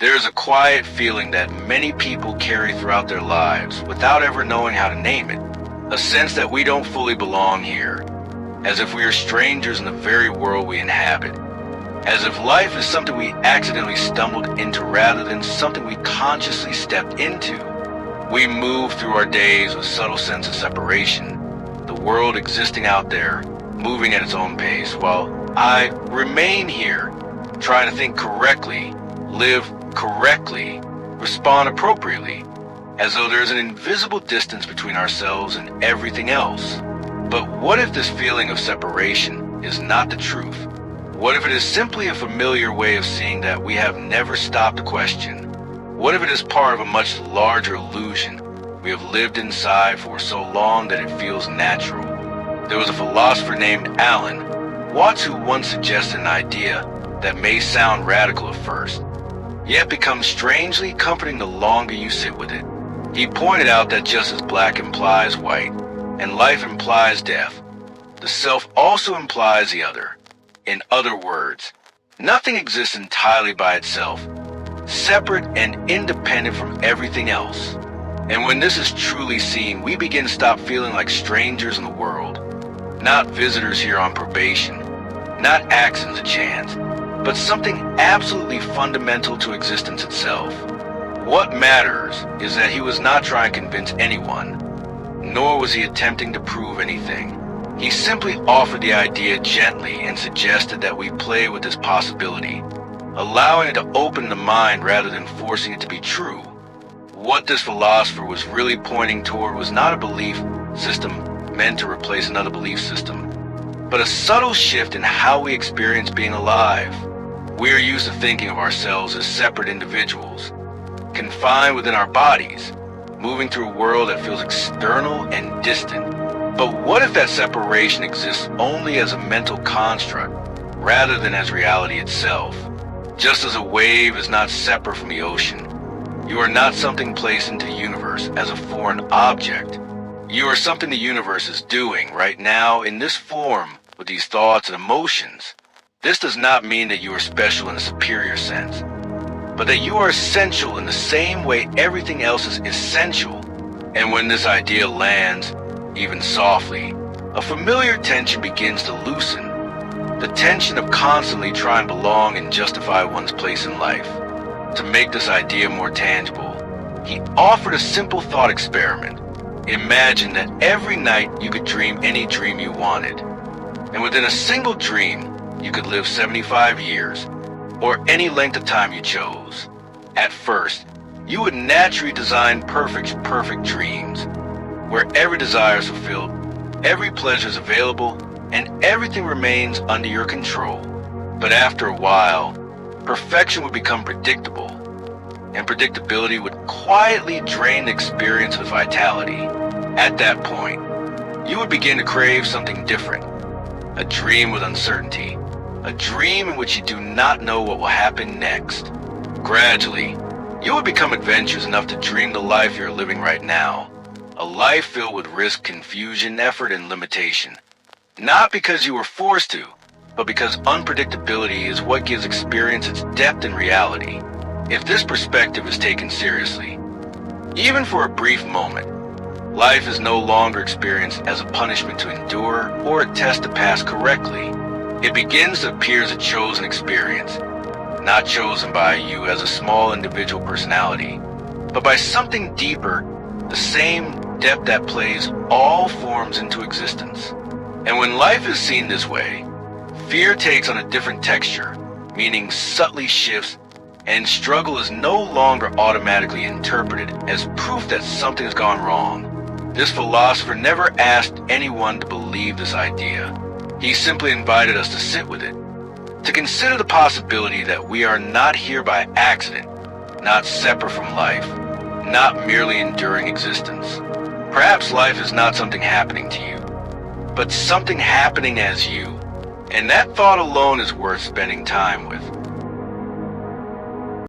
There is a quiet feeling that many people carry throughout their lives without ever knowing how to name it. A sense that we don't fully belong here, as if we are strangers in the very world we inhabit. As if life is something we accidentally stumbled into rather than something we consciously stepped into. We move through our days with subtle sense of separation, the world existing out there, moving at its own pace, while I remain here, trying to think correctly, live correctly, respond appropriately, as though there's an invisible distance between ourselves and everything else. But what if this feeling of separation is not the truth? What if it is simply a familiar way of seeing that we have never stopped to question? What if it is part of a much larger illusion we have lived inside for so long that it feels natural? There was a philosopher named Alan Watts who once suggested an idea that may sound radical at first, yet becomes strangely comforting the longer you sit with it. He pointed out that just as black implies white, and life implies death, the self also implies the other. In other words, nothing exists entirely by itself, separate and independent from everything else. And when this is truly seen, we begin to stop feeling like strangers in the world, not visitors here on probation, not accidents of chance, but something absolutely fundamental to existence itself. What matters is that he was not trying to convince anyone, nor was he attempting to prove anything. He simply offered the idea gently and suggested that we play with this possibility, allowing it to open the mind rather than forcing it to be true. What this philosopher was really pointing toward was not a belief system meant to replace another belief system, but a subtle shift in how we experience being alive. We are used to thinking of ourselves as separate individuals, confined within our bodies, moving through a world that feels external and distant. But what if that separation exists only as a mental construct, rather than as reality itself? Just as a wave is not separate from the ocean, you are not something placed into the universe as a foreign object. You are something the universe is doing right now in this form with these thoughts and emotions. This does not mean that you are special in a superior sense, but that you are essential in the same way everything else is essential. And when this idea lands, even softly, a familiar tension begins to loosen. The tension of constantly trying to belong and justify one's place in life. To make this idea more tangible, he offered a simple thought experiment. Imagine that every night you could dream any dream you wanted. And within a single dream, you could live 75 years, or any length of time you chose. At first, you would naturally design perfect dreams, where every desire is fulfilled, every pleasure is available, and everything remains under your control. But after a while, perfection would become predictable, and predictability would quietly drain the experience of vitality. At that point, you would begin to crave something different, a dream with uncertainty, a dream in which you do not know what will happen next. Gradually, you would become adventurous enough to dream the life you're living right now, a life filled with risk, confusion, effort, and limitation. Not because you were forced to, but because unpredictability is what gives experience its depth and reality. If this perspective is taken seriously, even for a brief moment, life is no longer experienced as a punishment to endure or a test to pass correctly. It begins to appear as a chosen experience, not chosen by you as a small individual personality, but by something deeper, the same depth that plays all forms into existence. And when life is seen this way, fear takes on a different texture, meaning subtly shifts, and struggle is no longer automatically interpreted as proof that something has gone wrong. This philosopher never asked anyone to believe this idea. He simply invited us to sit with it, to consider the possibility that we are not here by accident, not separate from life, not merely enduring existence. Perhaps life is not something happening to you, but something happening as you, and that thought alone is worth spending time with.